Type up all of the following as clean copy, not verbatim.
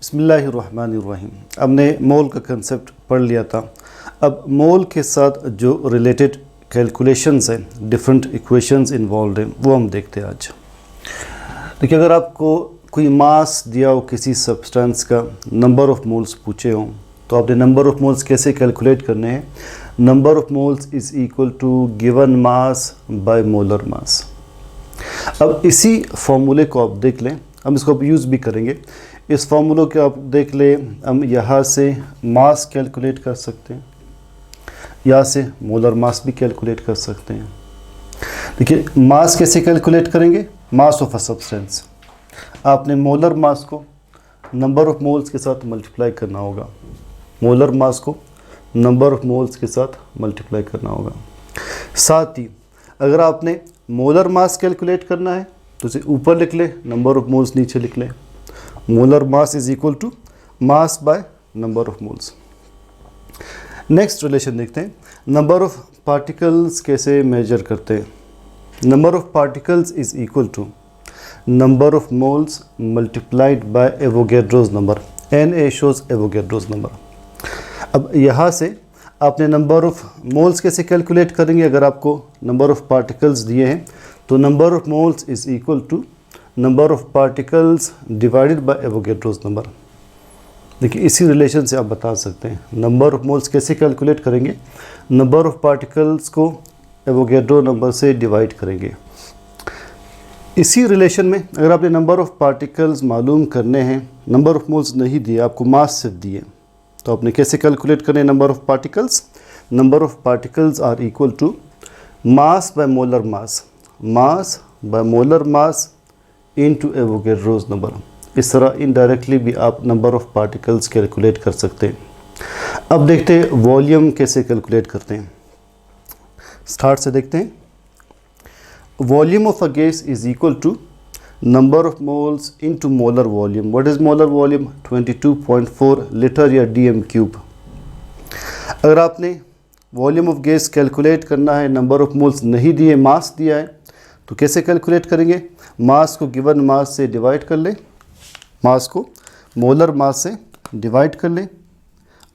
बिस्मिल्लाहिर्रहमानिर्रहीम। हमने मोल का कंसेप्ट पढ़ लिया था। अब मोल के साथ जो रिलेटेड कैलकुलेशंस हैं, डिफरेंट इक्वेशंस इन्वॉल्व हैं, वो हम देखते हैं आज। देखिए, अगर आपको कोई मास दिया हो, किसी सब्सटेंस का नंबर ऑफ़ मोल्स पूछे हों, तो आपने नंबर ऑफ़ मोल्स कैसे कैलकुलेट करने हैं। Number of moles is equal to given mass by molar mass. अब इसी फॉर्मूले को आप देख लें, हम इसको अब यूज़ भी करेंगे। इस फार्मूले को आप देख लें, हम यहाँ से मास कैलकुलेट कर सकते हैं, यहाँ से मोलर मास भी कैलकुलेट कर सकते हैं। देखिए, मास कैसे कैलकुलेट करेंगे। मास ऑफ अ सब्सटेंस, आपने मोलर मास को नंबर ऑफ़ मोल्स के साथ मल्टीप्लाई करना होगा। मोलर मास को नंबर ऑफ़ मोल्स के साथ मल्टीप्लाई करना होगा। साथ ही अगर आपने मोलर मास कैलकुलेट करना है तो उसे ऊपर लिख ले, नंबर ऑफ़ मोल्स नीचे लिख ले। Molar mass is equal to mass by number of moles. Next relation देखते हैं, नंबर ऑफ पार्टिकल्स कैसे मेजर करते हैं। Number of particles is equal to number of moles multiplied by Avogadro's number. Na shows Avogadro's number. अब यहाँ से आपने number of moles कैसे कैलकुलेट करेंगे। अगर आपको नंबर ऑफ पार्टिकल्स दिए हैं तो number of moles is equal to number of particles divided by Avogadro's number. देखिए, इसी रिलेशन से आप बता सकते हैं नंबर ऑफ मोल्स कैसे कैलकुलेट करेंगे। नंबर ऑफ पार्टिकल्स को एवोगैड्रो नंबर से डिवाइड करेंगे। इसी रिलेशन में अगर आपने नंबर ऑफ पार्टिकल्स मालूम करने हैं, नंबर ऑफ मोल्स नहीं दिए, आपको मास सिर्फ दिए, तो आपने कैसे कैलकुलेट करने number of particles. Number of particles are equal to mass by molar mass, mass by molar mass into Avogadro's number. इस तरह इनडायरेक्टली भी आप नंबर ऑफ़ पार्टिकल्स कैलकुलेट कर सकते हैं। अब देखते हैं वॉल्यूम कैसे कैलकुलेट करते हैं। स्टार्ट से देखते हैं। Volume of a gas is equal to number of moles into molar volume. What is molar volume. 22.4 litre या DM³ अगर आपने वॉल्यूम ऑफ गैस कैलकुलेट करना है, नंबर ऑफ मोल्स नहीं दिए, मास दिया है, तो कैसे कैलकुलेट करेंगे। मास को गिवन मास से डिवाइड कर ले, मास को मोलर मास से डिवाइड कर ले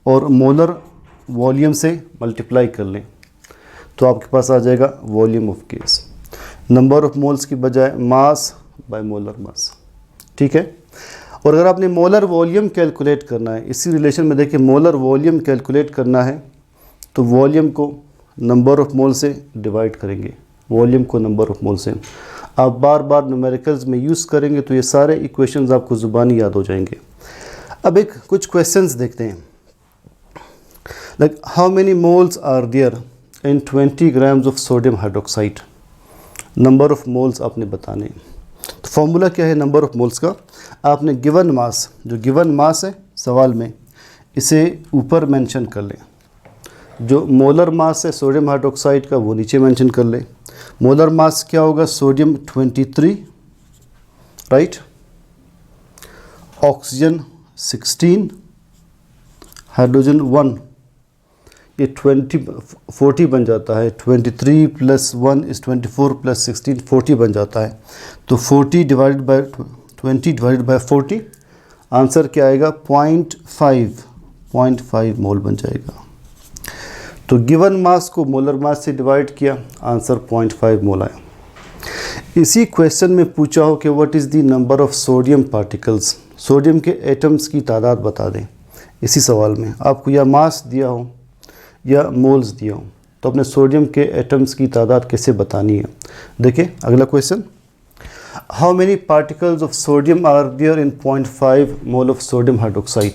और मोलर वॉल्यूम से मल्टीप्लाई कर लें, तो आपके पास आ जाएगा volume of gas. Number of moles की बजाय मास बाय मोलर मास, ठीक है। और अगर आपने मोलर वॉल्यूम कैलकुलेट करना है, इसी रिलेशन में देखिए, मोलर वॉल्यूम कैलकुलेट करना है तो वॉल्यूम को नंबर ऑफ मोल से डिवाइड करेंगे। वॉल्यूम को नंबर ऑफ मोल से आप बार बार न्यूमेरिकल्स में यूज़ करेंगे तो ये सारे इक्वेशंस आपको ज़ुबानी याद हो जाएंगे। अब कुछ क्वेश्चंस देखते हैं। Like how many moles are there in 20 grams of sodium hydroxide. Number of moles आपने बताने। तो फॉर्मूला क्या है नंबर ऑफ मोल्स का। आपने गिवन मास, जो गिवन मास है सवाल में, इसे ऊपर मेंशन कर लें। जो मोलर मास है सोडियम हाइड्रोक्साइड का, वो नीचे मेंशन कर ले। मोलर मास क्या होगा, सोडियम 23, राइट, ऑक्सीजन 16, हाइड्रोजन 1, ये 40 बन जाता है। 23 + 1 = 24 + 16 40 बन जाता है। तो 40 divided by 20 divided by 40, answer क्या आएगा 0.5 मोल बन जाएगा। तो गिवन मास को मोलर मास से डिवाइड किया, आंसर 0.5 मोल आया। इसी क्वेश्चन में पूछा हो कि what is the number of sodium particles, sodium के एटम्स की तादाद बता दें। इसी सवाल में आपको या मास दिया हो या मोल्स दिया हो, तो अपने सोडियम के एटम्स की तादाद कैसे बतानी है। देखिए अगला question, how many particles of sodium are there in 0.5 mole of sodium hydroxide.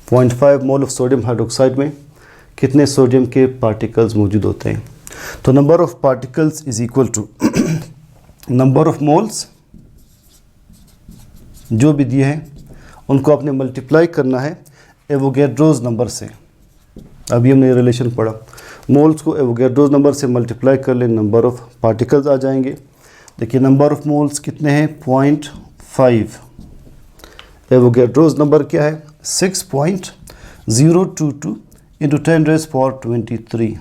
0.5 mole of sodium hydroxide में कितने सोडियम के पार्टिकल्स मौजूद होते हैं। तो number of particles is equal to number of moles जो भी दिए हैं उनको आपने मल्टीप्लाई करना है एवोगैड्रोस नंबर से। अभी हमने ये रिलेशन पढ़ा, मोल्स को एवोगैड्रोस नंबर से मल्टीप्लाई कर ले, नंबर ऑफ पार्टिकल्स आ जाएंगे। देखिए नंबर ऑफ मोल्स कितने हैं 0.5, एवोगैड्रोस नंबर क्या है 6.022 × 10⁻23।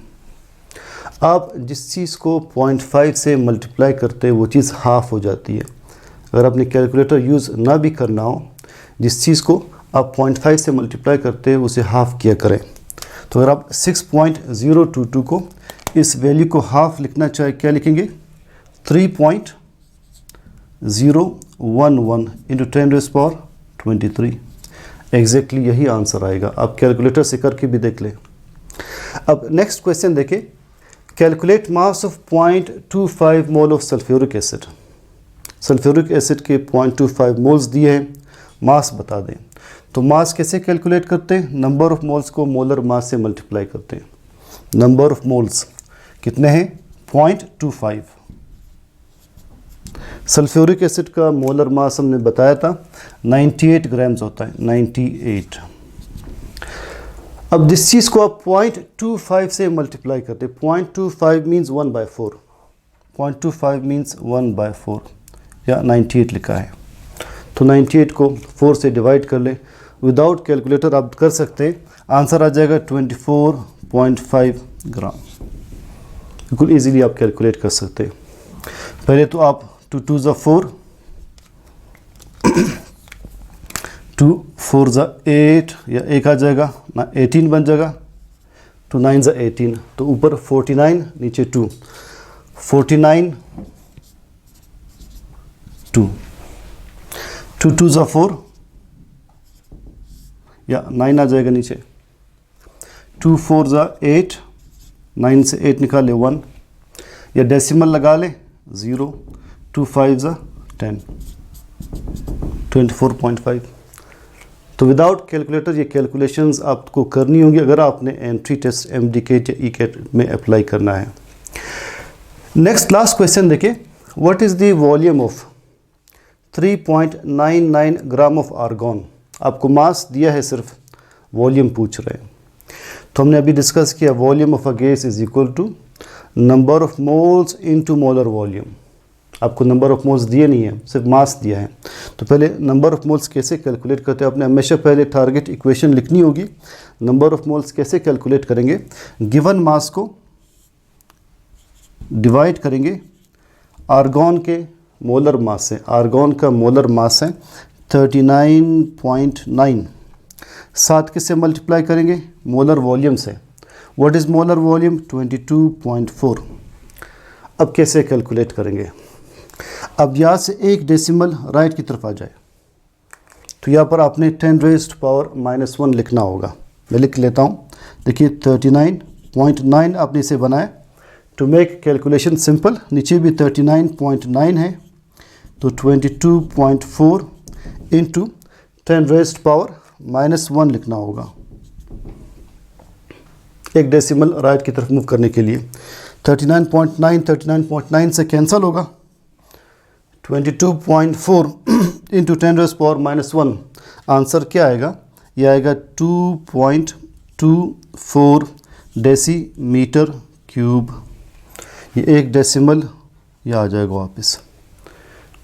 आप जिस चीज़ को 0.5 से मल्टीप्लाई करते हैं वो चीज़ हाफ़ हो जाती है। अगर आपने कैलकुलेटर यूज़ ना भी करना हो, जिस चीज़ को आप 0.5 से मल्टीप्लाई करते हैं उसे हाफ किया करें। तो अगर आप 6.022 को इस वैल्यू को हाफ लिखना चाहे क्या लिखेंगे? 3.011 इंटू 10⁻23। एग्जैक्टली यही आंसर आएगा। आप कैलकुलेटर से करके भी देख लें। अब नेक्स्ट क्वेश्चन देखें, calculate mass of 0.25 mole of sulphuric acid. Sulphuric acid के 0.25 मोल्स दिए हैं, मास बता दें। तो मास कैसे कैलकुलेट करते हैं? नंबर ऑफ मोल्स को मोलर मास से मल्टीप्लाई करते हैं। नंबर ऑफ मोल्स कितने हैं? 0.25। सल्फ्यूरिक एसिड का मोलर मास हमने बताया था 98 ग्राम्स होता है, 98। अब जिस चीज़ को आप 0.25 से मल्टीप्लाई करते हैं, 0.25 मीन्स 1/4, 0.25 मीन्स 1/4 या 98 लिखा है। तो 98 को 4 से डिवाइड कर लें। विदाउट कैलकुलेटर आप कर सकते हैं, आंसर आ जाएगा 24.5 ग्राम। बिल्कुल इजीली आप कैलकुलेट कर सकते हैं। पहले तो आप 2 2 4, 2 4 8 या 1 आ जाएगा ना, 18 बन जाएगा। 2 9 18, तो ऊपर 49 नीचे 2, 49 2, 2 2 4 या 9 आ जाएगा नीचे, 2 4 8, 9 से 8 निकाले 1 या डेसिमल लगा ले 0, 2 5 10, 24.5। तो विदाउट कैलकुलेटर ये कैलकुलेशंस आपको करनी होगी अगर आपने एंट्री टेस्ट MDCAT या ECAT में अप्लाई करना है। नेक्स्ट लास्ट क्वेश्चन देखिए, what is the volume of 3.99 gram of argon. आपको मास दिया है, सिर्फ वॉल्यूम पूछ रहे हैं। तो हमने अभी डिस्कस किया volume of a gas is equal to number of moles into molar volume. आपको नंबर ऑफ मोल्स दिए नहीं है, सिर्फ मास दिया है। तो पहले नंबर ऑफ मोल्स कैसे कैलकुलेट करते हैं, आपने हमेशा पहले टारगेट इक्वेशन लिखनी होगी। नंबर ऑफ मोल्स कैसे कैलकुलेट करेंगे? गिवन मास को डिवाइड करेंगे आर्गॉन के मोलर मास से। आर्गॉन का मोलर मास है 39.9, साथ किससे मल्टीप्लाई करेंगे? मोलर वॉल्यूम से। What is molar volume? 22.4। अब कैसे कैलकुलेट करेंगे? अब यहाँ से एक डेसिमल राइट की तरफ आ जाए तो यहाँ पर आपने 10⁻⁻1 लिखना होगा। मैं लिख लेता हूँ, देखिए 39.9 आपने इसे बनाया। टू मेक कैलकुलेशन सिंपल, नीचे भी 39.9 है, तो 22.4 इंटू 10⁻⁻1 लिखना होगा, एक डेसिमल राइट की तरफ मूव करने के लिए। 39.9 से कैंसिल होगा, 22.4 इंटू 10⁻⁻1 आंसर क्या आएगा? यह आएगा 2.24 डेसीमीटर क्यूब। ये एक डेसिमल यह आ जाएगा वापस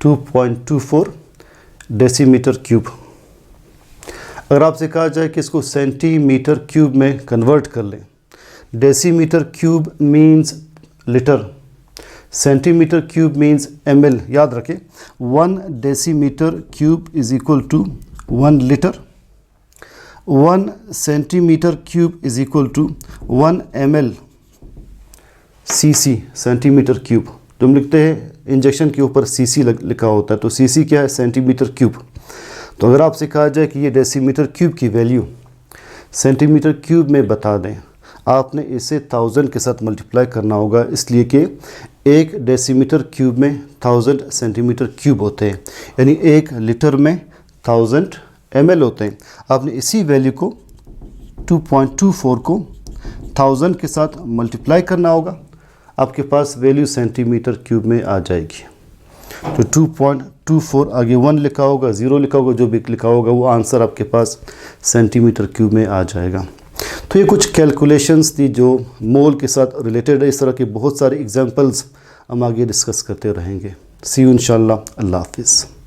2.24 डेसीमीटर क्यूब। अगर आपसे कहा जाए कि इसको सेंटीमीटर क्यूब में कन्वर्ट कर लें, decimetre cube means litre, centimetre cube means ml। याद रखें 1 decimetre cube is equal to 1 litre, 1 centimetre cube is equal to 1 ml cc centimetre cube. तो हम लिखते हैं इंजेक्शन के ऊपर cc लिखा होता है, तो cc क्या है? Centimetre cube. तो अगर आपसे कहा जाए कि ये डेसीमीटर क्यूब की वैल्यू सेंटीमीटर क्यूब में बता दें, आपने इसे 1000 के साथ मल्टीप्लाई करना होगा, इसलिए कि एक डेसीमीटर क्यूब में 1000 सेंटीमीटर क्यूब होते हैं, यानी एक लीटर में 1000 ml होते हैं। आपने इसी वैल्यू को 2.24 को 1000 के साथ मल्टीप्लाई करना होगा, आपके पास वैल्यू सेंटीमीटर क्यूब में आ जाएगी। तो 2.24 आगे 1 लिखा होगा, 0 लिखा होगा, जो भी लिखा होगा वो आंसर आपके पास सेंटीमीटर क्यूब में आ जाएगा। तो ये कुछ कैलकुलेशंस थी जो मोल के साथ रिलेटेड है। इस तरह के बहुत सारे एग्जांपल्स हम आगे डिस्कस करते रहेंगे। सी यू इंशाल्लाह। अल्लाह हाफिज़।